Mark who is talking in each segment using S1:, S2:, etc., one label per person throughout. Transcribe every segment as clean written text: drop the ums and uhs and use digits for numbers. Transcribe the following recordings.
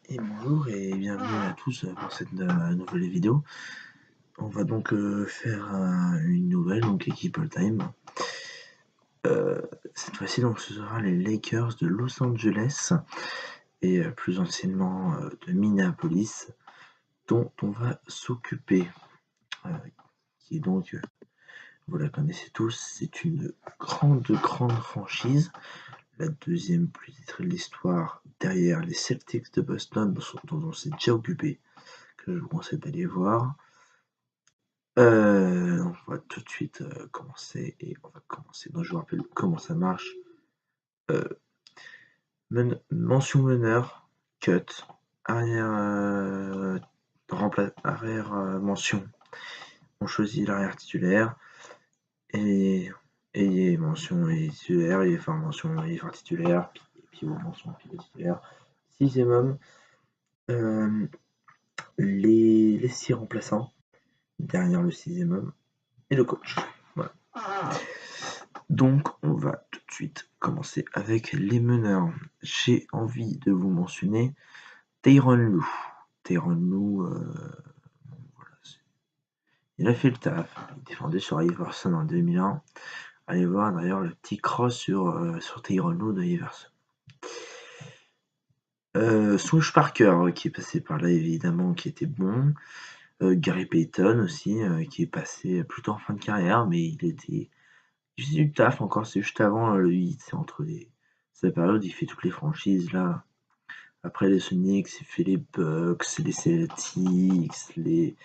S1: Et bonjour et bienvenue à tous pour cette nouvelle vidéo. On va donc faire une nouvelle, donc équipe all-time. Cette fois-ci, donc ce sera les Lakers de Los Angeles et plus anciennement de Minneapolis, dont on va s'occuper. Qui est donc, vous la connaissez tous, c'est une grande franchise, la deuxième plus titrée de l'histoire derrière les Celtics de Boston, dont on s'est déjà occupé, que je vous conseille d'aller voir. On va tout de suite commencer et on va commencer. Donc je vous rappelle comment ça marche. Mention meneur, cut, arrière, arrière mention. On choisit l'arrière titulaire et mention et titulaire, et enfin mention et phare titulaire, pivot mention pivot titulaire. Sixième homme, les 6 remplaçants derrière le sixième homme et le coach. Voilà. Donc on va tout de suite commencer avec les meneurs. J'ai envie de vous mentionner Tyronn Lue. Tyronn Lue, voilà, il a fait le taf. Il défendait sur Iverson en 2001. Allez voir d'ailleurs le petit cross sur Tyronn Lue de Iverson. Swoosh Parker qui est passé par là évidemment, qui était bon. Gary Payton aussi, qui est passé plutôt en fin de carrière, mais il faisait du taf encore, c'est juste avant le 8, c'est entre sa période, il fait toutes les franchises là. Après les Sonics, il fait les Bucks, les Celtics, les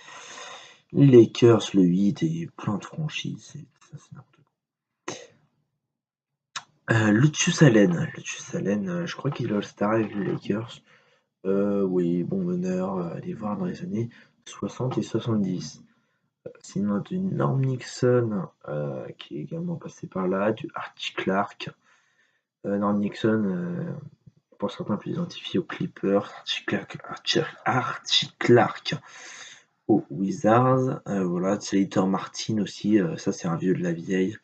S1: Lakers, le 8 et plein de franchises. Ça, c'est n'importe quoi. Lucius Allen, je crois qu'il est All-Star avec les Lakers. Oui, bon meneur, allez voir dans les années 60 et 70. Sinon, du Norm Nixon, qui est également passé par là, du Archie Clark. Norm Nixon, pour certains plus identifié aux Clippers, Archie Clark aux Wizards. Voilà, Slater Martin aussi, ça c'est un vieux de la vieille.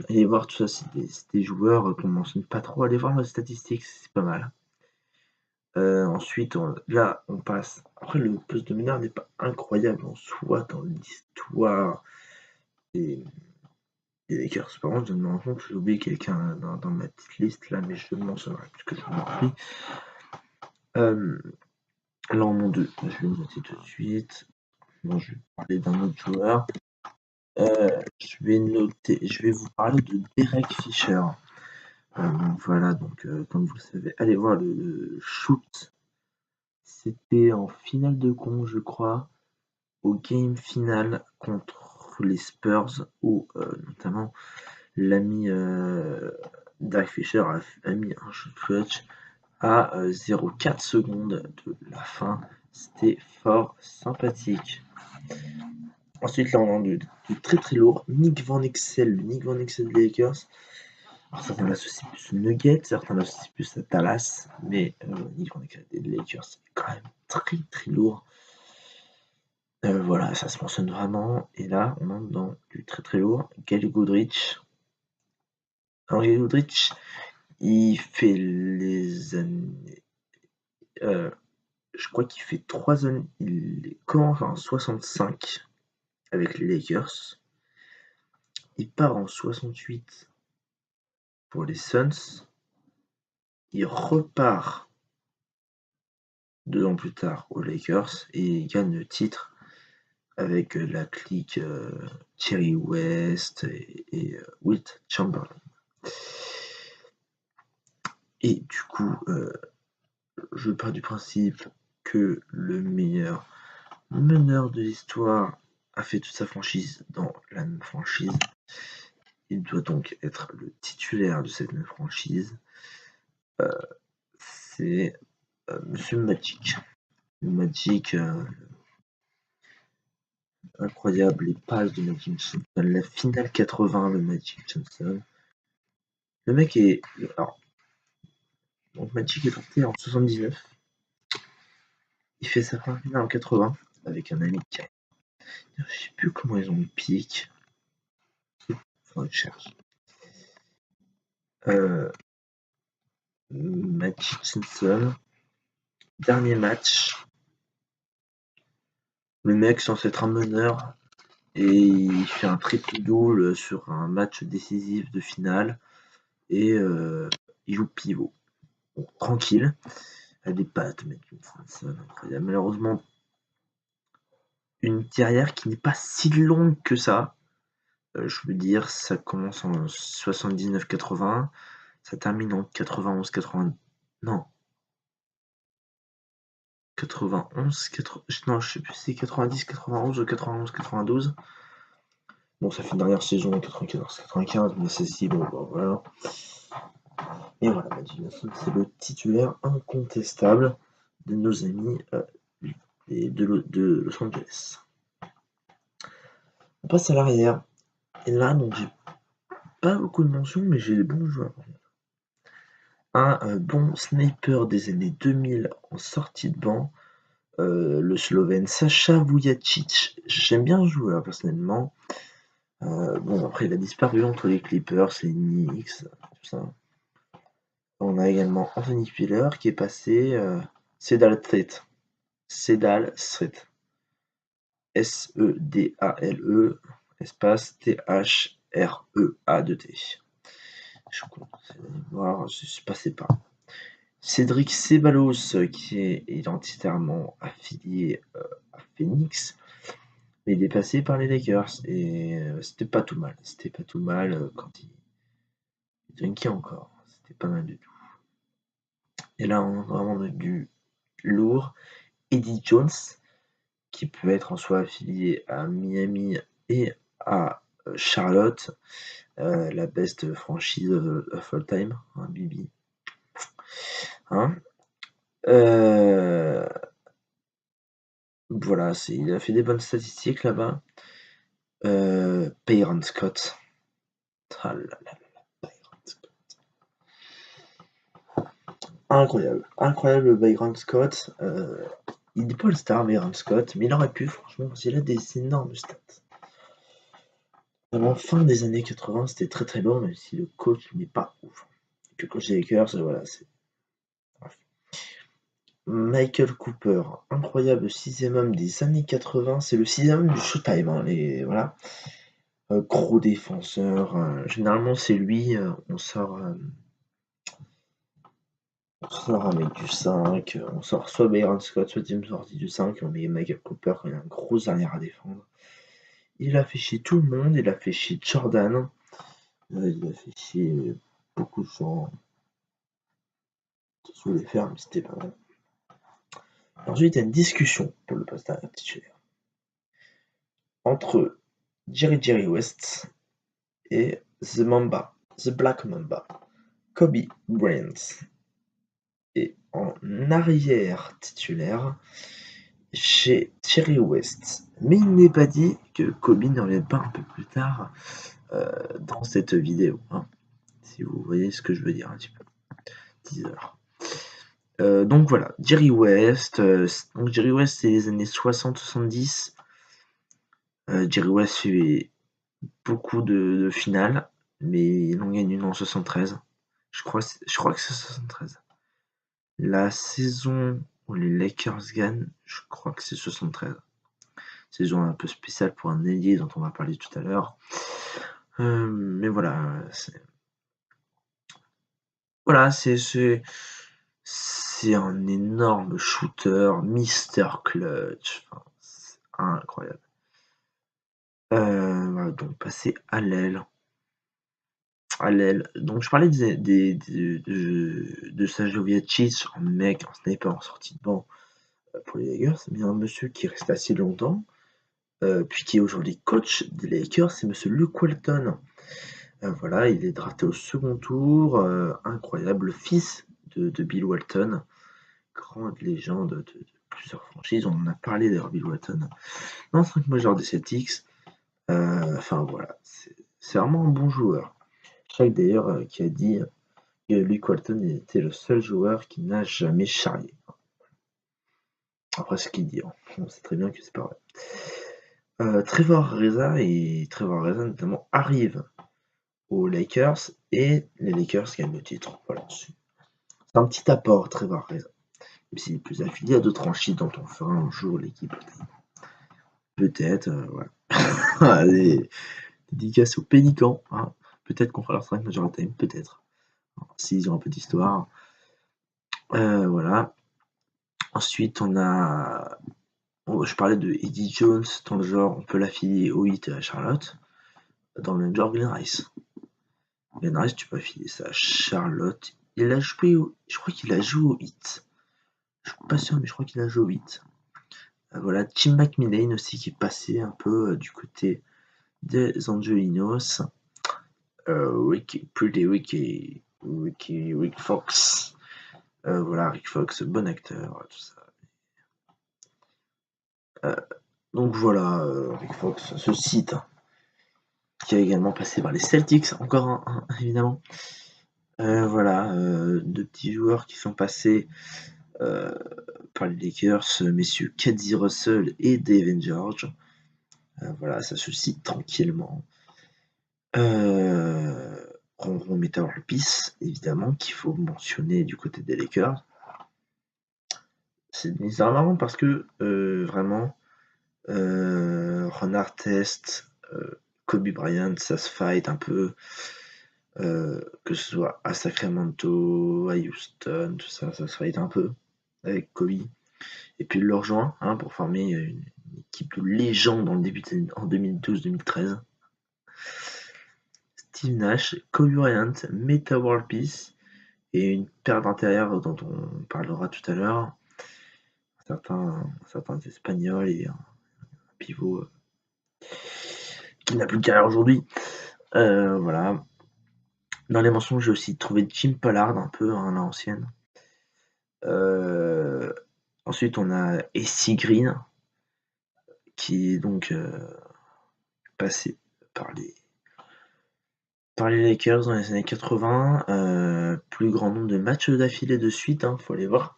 S1: Allez voir tout ça, c'est des joueurs qu'on mentionne pas trop. Allez voir les statistiques, c'est pas mal. Ensuite, là, on passe. Après, le poste de meneur n'est pas incroyable en soi dans l'histoire des Lakers. Par contre, je me rends compte que j'ai oublié quelqu'un dans ma petite liste là, mais je ne m'en souviendrai plus que je m'en rappelle. Là, en mon 2, je vais le noter tout de suite. Non, je vais parler d'un autre joueur. Je vais vous parler de Derek Fisher. Voilà, donc comme vous le savez, allez voir le shoot. C'était en finale de con, je crois, au game final contre les Spurs, où notamment l'ami Derek Fisher a mis un shoot clutch à 0,4 secondes de la fin. C'était fort sympathique. Ensuite, là, on a du très très lourd. Nick Van Exel, le Nick Van Exel des Lakers. Alors, certains l'associent plus aux Nuggets, certains l'associent plus à Dallas, mais Nick Van Exel des Lakers, c'est quand même très très lourd. Voilà, ça se mentionne vraiment. Et là, on entre dans du très très lourd. Gail Goodrich. Alors, Gail Goodrich, il fait les années. Je crois qu'il fait 3 années. Il commence en 65 avec les Lakers. Il part en 68 pour les Suns. Il repart 2 ans plus tard aux Lakers et il gagne le titre avec la clique Thierry West et Wilt Chamberlain. Et du coup, je pars du principe que le meilleur meneur de l'histoire a fait toute sa franchise dans la même franchise. Il doit donc être le titulaire de cette même franchise. C'est Monsieur Magic. Le Magic, incroyable, les passes de Magic Johnson. La finale 80 de Magic Johnson. Le mec est. Alors, donc Magic est parti en 79. Il fait sa première finale en 80 avec un ami qui a. Je sais plus comment ils ont le pic. Faudrait que je cherche. Magic Johnson. Dernier match. Le mec censé être un meneur et il fait un triple-double sur un match décisif de finale et il joue pivot. Bon, tranquille. Il a des pattes, mec. C'est incroyable. Malheureusement, une carrière qui n'est pas si longue que ça. Je veux dire, ça commence en 79-80, ça termine en 91-80. Non, 91, non, je sais plus si c'est 90-91 ou 91-92. Bon, ça fait une dernière saison en 94-95, mais celle-ci, bon, voilà. Et voilà, Magic Johnson, c'est le titulaire incontestable de nos amis de Los Angeles. On passe à l'arrière. Et là, donc, j'ai pas beaucoup de mentions, mais j'ai des bons joueurs. Un bon sniper des années 2000 en sortie de banc, le Slovène Sacha Vujacic. J'aime bien ce joueur personnellement. Bon, après, il a disparu entre les Clippers, les Knicks, tout ça. On a également Anthony Spiller qui est passé Sedal Street. Sedal Street. S-E-D-A-L-E, espace T-H-R-E-A-2-T. Je commence à voir, je suis passé par. Cédric Ceballos, qui est identitairement affilié à Phoenix, mais il est passé par les Lakers et c'était pas tout mal. C'était pas tout mal quand il drinkait encore. C'était pas mal du tout. Et là, on a vraiment du lourd. Eddie Jones, qui peut être en soi affilié à Miami et à Charlotte, la best franchise of all time, hein, Bibi. Hein voilà, il a fait des bonnes statistiques là-bas. Byron Scott. Ah là là là, Byron Scott. Incroyable Byron Scott. Il n'est pas le star Byron Scott, mais il aurait pu, franchement, parce qu'il a des énormes stats. Vraiment, fin des années 80, c'était très très lourd, même si le coach n'est pas ouf. Le coach des Lakers, voilà, c'est. Bref. Michael Cooper, incroyable sixième homme des années 80, c'est le sixième homme du Showtime, hein, voilà. Gros défenseur, généralement c'est lui, on sort un mec du 5, on sort soit Byron Scott, soit James Worthy du 5, on met Michael Cooper quand il a un gros arrière à défendre. Il a fait chier tout le monde, il a fait chier Jordan, il a fait chier beaucoup de gens qui voulaient faire, mais c'était pas mal. Ensuite, il y a une discussion pour le poste d'arrière titulaire entre Jerry West et The Mamba, The Black Mamba, Kobe Bryant. Et en arrière titulaire, chez Jerry West. Mais il n'est pas dit que Kobe ne revienne pas un peu plus tard dans cette vidéo. Hein, si vous voyez ce que je veux dire un petit peu. Teaser. Donc voilà, Jerry West. Donc Jerry West, c'est les années 60-70. Jerry West fait beaucoup de finales, mais il en gagne une en 73. Je crois que c'est 73. La saison où les Lakers gagnent, je crois que c'est 73. Saison un peu spéciale pour un ailier dont on va parler tout à l'heure. Mais voilà, c'est un énorme shooter, Mister Clutch. Enfin, c'est incroyable. Voilà, donc passer à l'aile. Donc je parlais de Sergio Vujacic, un mec, un sniper en sortie de banc pour les Lakers, mais un monsieur qui reste assez longtemps, puis qui est aujourd'hui coach des Lakers, c'est monsieur Luke Walton. Voilà, il est drafté au second tour, incroyable, fils de Bill Walton, grande légende de plusieurs franchises. On en a parlé d'ailleurs, Bill Walton, dans 5 majeurs des Celtics. Enfin voilà, c'est vraiment un bon joueur. Shaq d'ailleurs qui a dit que Luke Walton était le seul joueur qui n'a jamais charrié. Après ce qu'il dit, hein. On sait très bien que c'est pas vrai. Trevor Ariza notamment arrive aux Lakers et les Lakers gagnent le titre. Voilà. C'est un petit apport, Trevor Ariza. Même s'il est plus affilié à d'autres franchises dont on fera un jour l'équipe. Peut-être, voilà. Allez, dédicace aux Pélicans, hein. Peut-être qu'on fera leur 5 Major Time, peut-être. S'ils ont un peu d'histoire. Voilà. Ensuite, on a. Je parlais de Eddie Jones, dans le genre, on peut l'affilier au Heat et à Charlotte. Dans le même genre, Glenn Rice. Glenn Rice, tu peux affilier ça à Charlotte. Il a joué je crois qu'il a joué au Heat. Je suis pas sûr, mais je crois qu'il a joué au Heat. Voilà, Tim McMillan aussi qui est passé un peu du côté des Angelinos. Rick Fox. Voilà, Rick Fox, bon acteur, tout ça. Donc voilà, Rick Fox, ce site qui a également passé par les Celtics, encore un évidemment. Voilà, deux petits joueurs qui sont passés par les Lakers, messieurs Cady Russell et David George. Voilà, ça se cite tranquillement. Ronron Meteor Peace, évidemment, qu'il faut mentionner du côté des Lakers. C'est marrant parce que vraiment, Ron Artest, Kobe Bryant, ça se fight un peu, que ce soit à Sacramento, à Houston, tout ça, ça se fight un peu avec Kobe. Et puis il le rejoint pour former une équipe de légende en 2012-2013. Steve Nash, Kobe Bryant, Metta World Peace et une paire d'intérieurs dont on parlera tout à l'heure. Certains Espagnols et un pivot qui n'a plus de carrière aujourd'hui. Voilà. Dans les mentions, j'ai aussi trouvé Jim Pollard, un peu à l'ancienne. Ensuite, on a AC Green, qui est donc passé par les Lakers dans les années 80. Plus grand nombre de matchs d'affilée de suite, faut aller voir.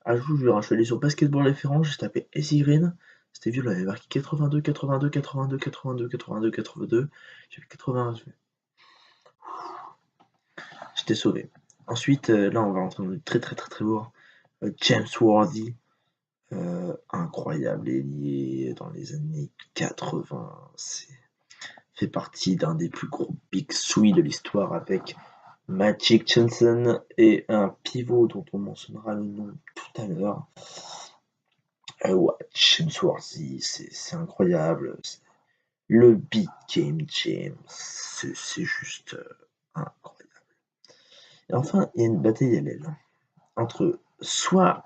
S1: Ajout, je suis allé sur Basketball Référence, j'ai tapé AC Green. C'était vieux, il avait marqué 82, 82, 82, 82, 82, 82. J'ai fait 81. J'étais sauvé. Ensuite, là, on va rentrer dans du très lourd. James Worthy, incroyable ailier dans les années 80. Fait partie d'un des plus gros big three de l'histoire avec Magic Johnson et un pivot dont on mentionnera le nom tout à l'heure. Ouais, James Worthy, c'est incroyable. Le Big Game James, c'est juste incroyable. Et enfin, il y a une bataille à l'aile entre soit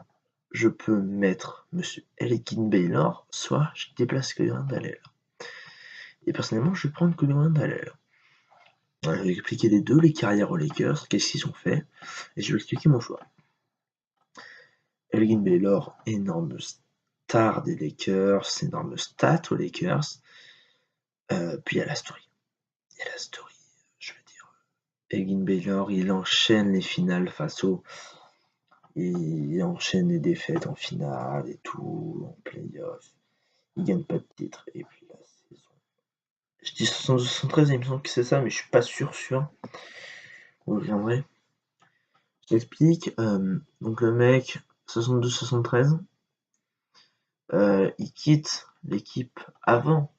S1: je peux mettre Monsieur Elgin Baylor, soit je déplace Cleveland à l'aile. Et personnellement, je vais prendre Cleveland à l'aile. Je vais expliquer les deux, les carrières aux Lakers, qu'est-ce qu'ils ont fait, et je vais expliquer mon choix. Elgin Baylor, énorme star des Lakers, énorme stat aux Lakers. Puis il y a la story. Je veux dire. Elgin Baylor, il enchaîne les finales il enchaîne les défaites en finale et tout, en playoff. Il gagne pas de titre. Et puis la saison. Je dis 72-73, il me semble que c'est ça, mais je suis pas sûr. Vous reviendrez. Je t'explique. Donc le mec, 72-73, il quitte l'équipe avant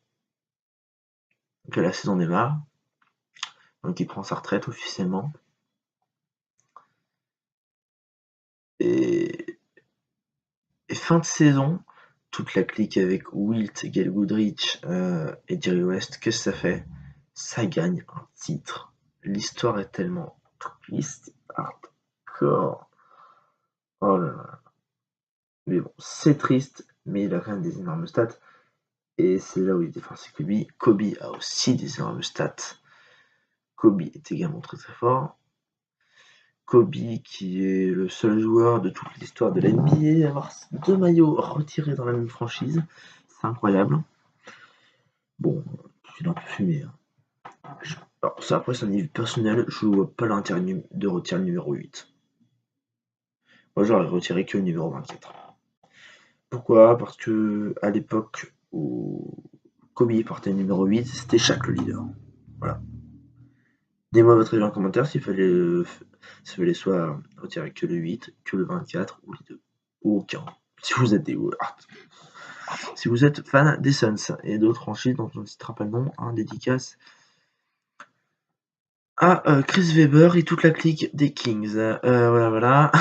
S1: que la saison démarre. Donc il prend sa retraite officiellement. Et fin de saison, toute la clique avec Wilt, Gail Goodrich et Jerry West, qu'est-ce que ça fait? Ça gagne un titre. L'histoire est tellement triste, hardcore. Oh là là. Mais bon, c'est triste, mais il a quand même des énormes stats. Et c'est là où il défonce Kobe. Kobe a aussi des énormes stats. Kobe est également très fort. Kobe, qui est le seul joueur de toute l'histoire de la NBA à avoir 2 maillots retirés dans la même franchise. C'est incroyable. Bon, il a un peu fumé. Alors ça, après, c'est un niveau personnel. Je vois pas l'intérêt de retirer le numéro 8. Moi, j'aurais retiré que le numéro 24. Pourquoi? Parce que à l'époque où Kobe portait le numéro 8, c'était Shaq le leader. Voilà. Dites-moi votre avis en commentaire s'il fallait Si vous voulez soit retirer que le 8, que le 24 ou les deux. Ou aucun. Si vous êtes des Warriors. Si vous êtes fan des Suns et d'autres franchises dont on ne citera pas le nom, dédicace à Chris Webber et toute la clique des Kings. Voilà.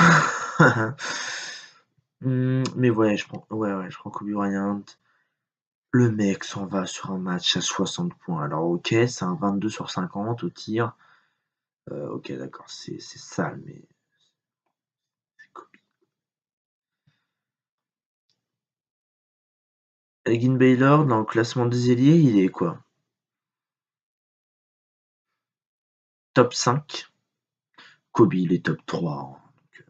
S1: Mais ouais, je prends Kobe Bryant. Le mec s'en va sur un match à 60 points. Alors ok, c'est un 22 sur 50 au tir. Ok, d'accord, c'est sale, mais c'est Kobe. Elgin Baylor, dans le classement des ailiers, il est quoi? Top 5. Kobe, il est top 3. Donc,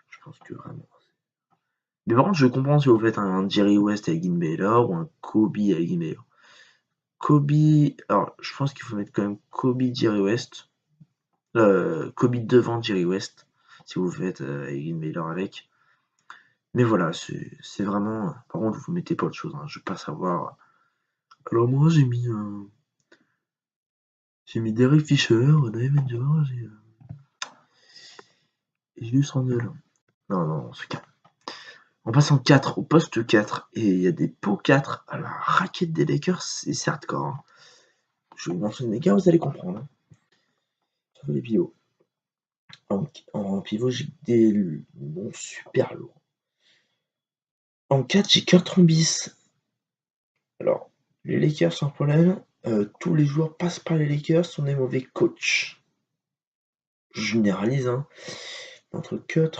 S1: je pense que vraiment. Mais par contre, je comprends si vous faites un Jerry West à Elgin Baylor ou un Kobe à Elgin Baylor. Kobe, alors je pense qu'il faut mettre quand même Kobe Jerry West. Kobe devant Jerry West, si vous faites Elgin Baylor avec. Mais voilà, c'est vraiment. Par contre, vous mettez pas autre chose, je veux pas savoir. Alors moi, j'ai mis Derek Fisher, David George et Julius Randle. Non, c'est 4. On passe en 4 au poste 4 et il y a des pots 4 à la raquette des Lakers, c'est hardcore. Je vous mentionne les gars, vous allez comprendre. Sur les pivots. En pivot, j'ai des bons super lourds. En 4, j'ai Kurt Rambis. Alors, les Lakers sans problème. Tous les joueurs passent par les Lakers, sont des mauvais coachs. Je généralise, entre Kurt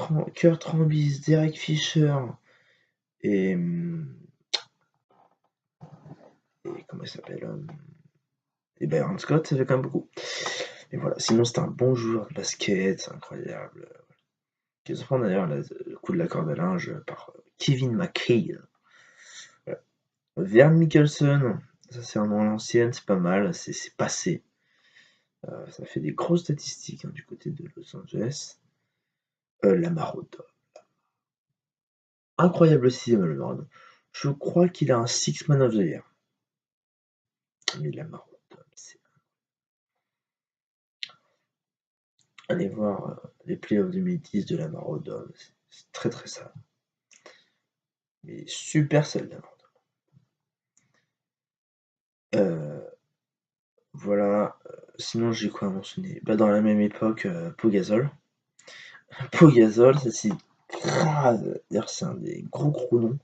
S1: Rambis, Derek Fisher et comment il s'appelle et Byron Scott, ça fait quand même beaucoup. Et voilà, sinon c'est un bon joueur de basket, c'est incroyable. Qui se prend d'ailleurs le coup de la corde à linge par Kevin McHale. Voilà. Vern Mickelson, ça c'est un nom à l'ancienne, c'est pas mal, c'est passé. Ça fait des grosses statistiques du côté de Los Angeles. Lamar Odom. Incroyable sixième Lamar Odom. Je crois qu'il a un Six Man of the Year. Mais Lamar Odom, c'est... Allez voir les playoffs 2010 de Lamar Odom, c'est très très sale. Mais super sale Lamar Odom. Voilà, sinon j'ai quoi à mentionner? Dans la même époque, Pau Gasol. Pau Gasol, ça c'est grave, d'ailleurs c'est un des gros noms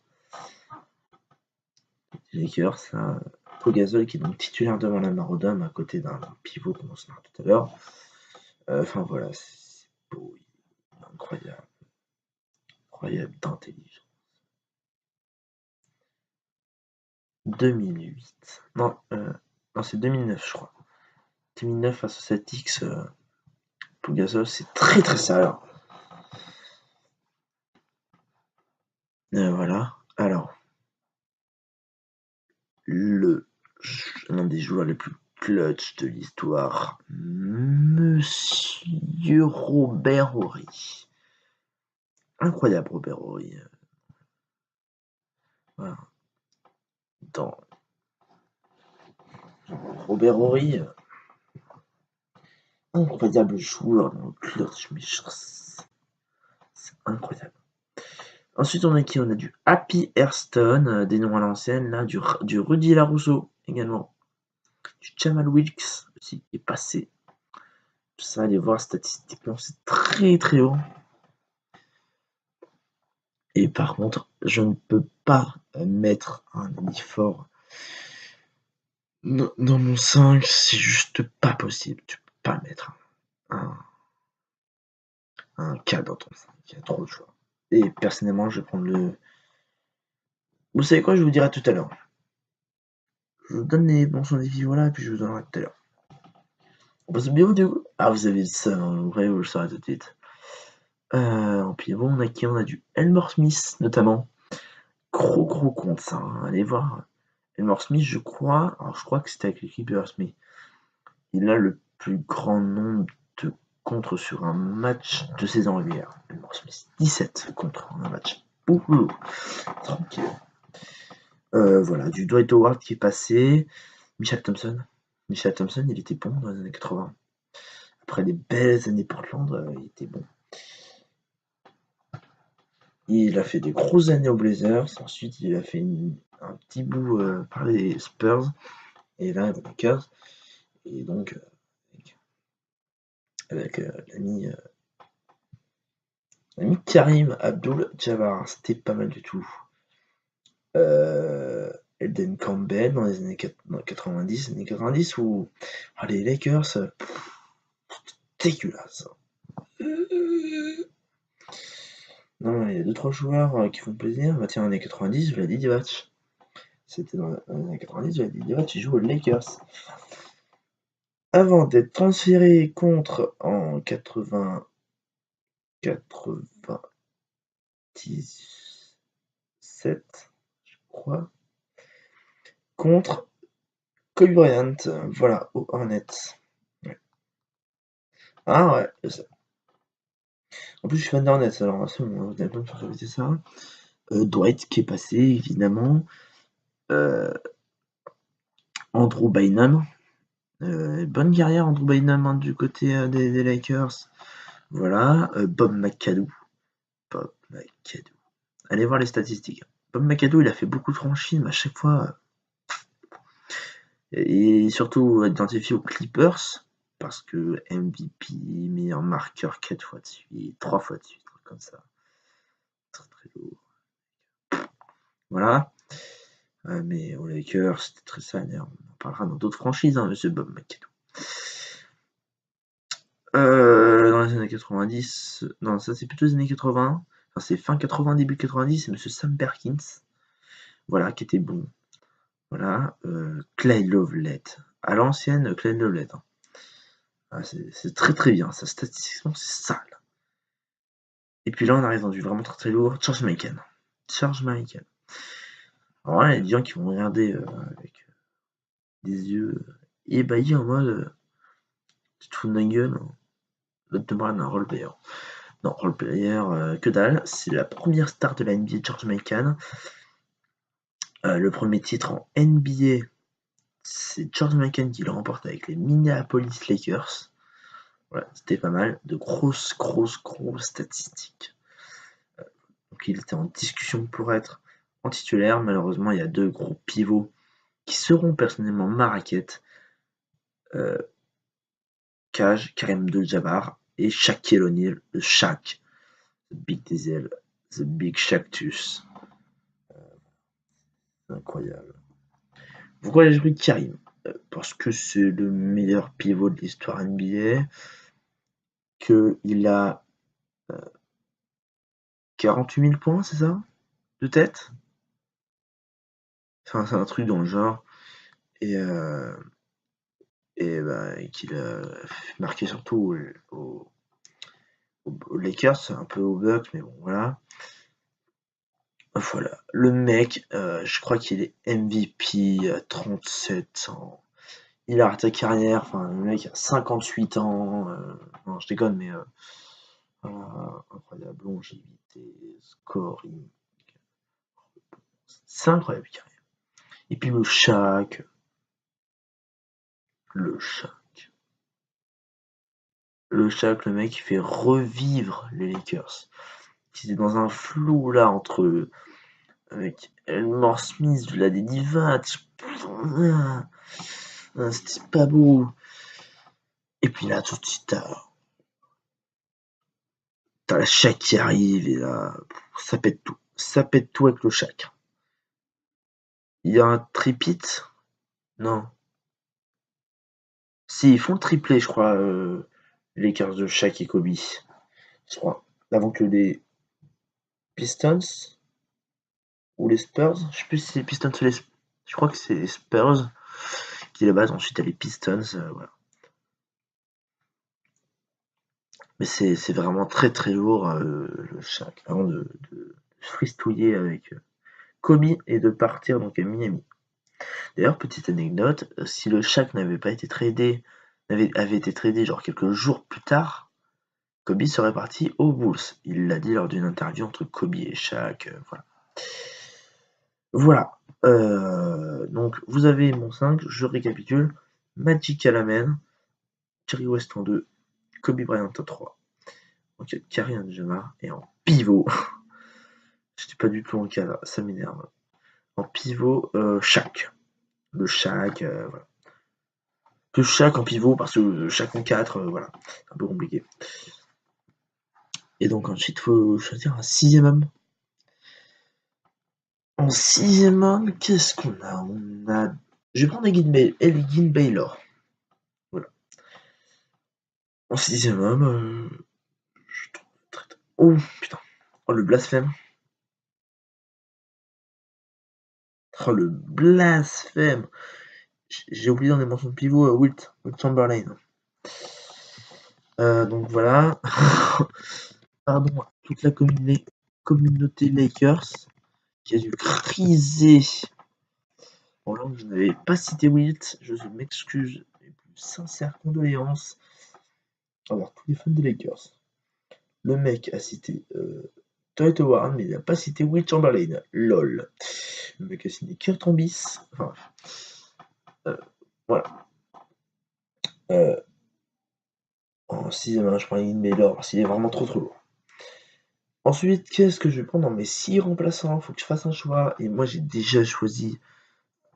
S1: des Lakers, ça. Pau Gasol qui est donc titulaire devant Lamar Odom à côté d'un pivot qu'on mentionnera tout à l'heure. Enfin voilà, c'est beau, incroyable d'intelligence. 2008. Non, c'est 2009 je crois. 2009 face aux Celtics, Pau Gasol c'est très très sale. Voilà, alors l'un des joueurs les plus clutch de l'histoire, Monsieur Robert Horry. Incroyable Robert Horry. Voilà. Dans Robert Horry, incroyable joueur dans le clutch, mais c'est incroyable. Ensuite, on a qui? On a du Happy Airstone, des noms à l'ancienne, là, du Rudy Larousseau également, du Jamal Wilkes aussi qui est passé. Tout ça, allez voir statistiquement, c'est très très haut. Et par contre, je ne peux pas mettre un ami fort dans mon 5, c'est juste pas possible. Tu peux pas mettre un K dans ton 5, il y a trop de choix. Et personnellement, je vais prendre le... Vous savez quoi, je vous dirai tout à l'heure. Je vous donne les mentions des filles, voilà, et puis je vous donnerai tout à l'heure. On passe bien du coup. Ah, vous avez le seum, vrai, vous le saurez tout de suite. En pivot, on a qui? On a du Elmore Smith, notamment. Gros compte, ça, allez voir. Elmore Smith, je crois que c'était avec les Clippers, mais il a le plus grand nombre de contre sur un match de saison régulière. Elmore Smith, 17 contre en un match. Ouh, tranquille. Voilà, du Dwight Howard qui est passé. Michael Thompson, il était bon dans les années 80. Après des belles années Portland, il était bon. Il a fait des grosses années aux Blazers, ensuite il a fait un petit bout par les Spurs, et là les Lakers, et donc avec l'ami Karim Abdul-Jabbar, c'était pas mal du tout. Elden Campbell dans les années 90, où les Lakers, dégueulasse. Non, il y a 2-3 joueurs qui font plaisir. Bah tiens, en années 90, Vladi Divac. C'était dans les années 90, Vladi Divac, il joue aux Lakers. Avant d'être transféré contre en 97, je crois, contre Kobe Bryant, voilà, aux Hornets. Ouais. Ah ouais, je sais. En plus, je suis fan d'Hornets, alors c'est bon, vous n'avez pas me faire répéter ça. Dwight qui est passé, évidemment. Andrew Bynum. Bonne carrière, Andrew Bynum, hein, du côté des Lakers. Voilà. Bob McAdoo. Bob McAdoo. Allez voir les statistiques. Bob McAdoo, il a fait beaucoup de franchises, mais à chaque fois. Et surtout identifié aux Clippers, parce que MVP, meilleur marqueur 4 fois de suite, 3 fois de suite, comme ça. Très très lourd. Voilà. Mais aux Lakers, c'était très sale. On en parlera dans d'autres franchises, hein, monsieur Bob McAdoo. Dans les années 90, non, ça c'est plutôt les années 80. Enfin, c'est fin 80, début 90, c'est monsieur Sam Perkins. Voilà, qui était bon. Voilà. Clyde Lovellette. À l'ancienne, Clyde Lovellette. Hein. Ah, c'est très très bien. Ça, statistiquement, c'est sale. Et puis là, on arrive dans du vraiment très très lourd. George Mikan. George Mikan. Alors là, il y a des gens qui vont regarder avec des yeux ébahis en mode tu te fous de ma gueule. L'autre te parle d'un roleplayer. Non, roleplayer, que dalle. C'est la première star de la NBA, George Mikan. Le premier titre en NBA, c'est George Mikan qui le remporte avec les Minneapolis Lakers. Voilà, c'était pas mal. De grosses statistiques. Donc il était en discussion pour être en titulaire. Malheureusement, il y a 2 gros pivots qui seront personnellement ma raquette. Cage, Karim Abdul-Jabbar et Shaquille O'Neal, le Shaq, the Big Diesel, the Big Shaqtus. Incroyable. Pourquoi j'ai pris Karim? Parce que c'est le meilleur pivot de l'histoire NBA, qu'il a 48 000 points, c'est ça? De tête? Enfin, c'est un truc dans le genre. Et, qu'il a marqué surtout aux Lakers, un peu aux Bucks, mais bon, voilà. Voilà, le mec, je crois qu'il est MVP, 37 ans. Il a arrêté sa carrière, enfin, le mec a 58 ans. Non, je déconne, mais voilà, incroyable longévité, scoring. C'est incroyable, carrière. Et puis le Shaq. Le Shaq. Le Shaq, le mec qui fait revivre les Lakers. Qui étaient dans un flou là entre avec Elmore Smith, Vlade Divac. C'était pas beau. Et puis là, tout de suite, t'as la Shaq qui arrive et là, ça pète tout. Ça pète tout avec le Shaq. Il y a un tripit? Non. Si, ils font le triplé, je crois, les Lakers de Shaq et Kobe. Je crois. Avant que les Pistons ou les Spurs, je sais plus si c'est les Pistons ou les. Je crois que c'est les Spurs qui les battent. Ensuite, t'as les Pistons, voilà. Mais c'est vraiment très très lourd, le Shaq. Avant de fristouiller avec Kobe et de partir donc à Miami. D'ailleurs, petite anecdote, si le Shaq n'avait pas été tradé, avait été tradé genre quelques jours plus tard, Kobe serait parti aux Bulls. Il l'a dit lors d'une interview entre Kobe et Shaq, voilà. Voilà. Donc vous avez mon 5, je récapitule. Magic à la main, Jerry West en 2, Kobe Bryant à 3. Ok, Karim Abdul-Jabbar. Et en pivot, j'étais pas du tout en cas là, ça m'énerve. En pivot, Shaq. Le Shaq, voilà. Que Shaq en pivot, parce que Shaq en 4, voilà, c'est un peu compliqué. Et donc ensuite, faut choisir un 6e homme. En 6e homme, qu'est-ce qu'on a? On a. Je vais prendre Elgin Baylor. Voilà. En 6e homme, je trouve très. Oh putain. Oh le blasphème. Oh le blasphème. J'ai oublié dans les mentions de pivot Wilt Chamberlain. Donc voilà. Pardon à toute la communauté Lakers qui a dû criser. Bon là, je n'avais pas cité Wilt, je m'excuse, les plus sincères condoléances envers tous les fans des Lakers. Le mec a cité Dwight Howard, mais il n'a pas cité Wilt Chamberlain. LOL. Le mec a cité Kurt Rambis. Enfin, voilà. En 6e, je prends Elgin Baylor parce qu'il est vraiment trop lourd. Ensuite, qu'est-ce que je vais prendre dans mes 6 remplaçants? Faut que je fasse un choix. Et moi, j'ai déjà choisi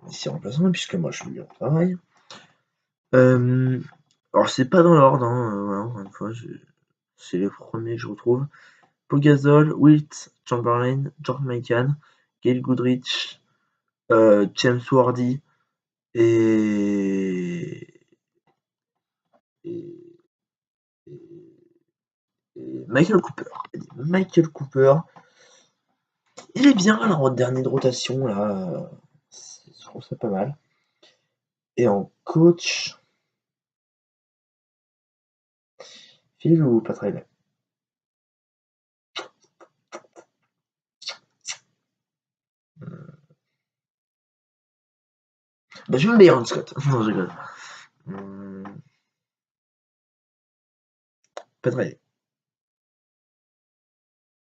S1: mes 6 remplaçants, puisque moi, je suis en travail. Alors, c'est pas dans l'ordre, hein, voilà, encore une fois, c'est les premiers que je retrouve. Pau Gasol, Wilt Chamberlain, George Mikan, Gail Goodrich, James Worthy et, et, et Michael Cooper. Michael Cooper, il est bien là en dernier de rotation, là. Je trouve ça pas mal. Et en coach, Phil ou Pat Riley? Bah, je vais me Byron Scott. Non, je rigole. Pat Riley.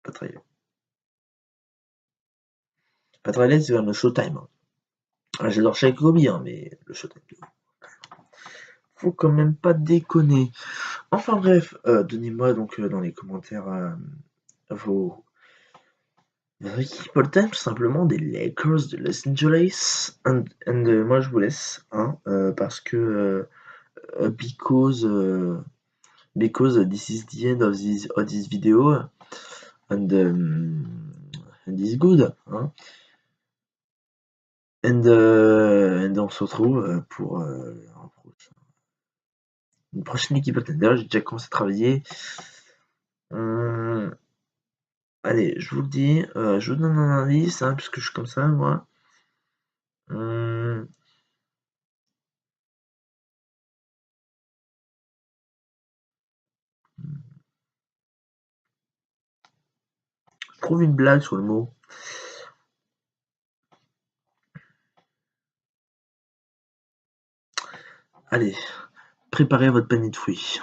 S1: Pat Riley. Pat Riley, c'est le Showtime. Ah, j'adore Shaq Kobe, hein, mais le Showtime. Faut quand même pas déconner. Enfin bref, donnez-moi donc dans les commentaires vos équipes all-time, tout simplement, des Lakers de Los Angeles. And moi, je vous laisse, hein, parce que because this is the end of this video, and it's good, hein. And on se retrouve pour une prochaine équipe all-time. D'ailleurs, j'ai déjà commencé à travailler. Allez, je vous le dis, je vous donne un indice, hein, puisque je suis comme ça, moi. Je trouve une blague sur le mot. Allez, préparez votre panier de fruits.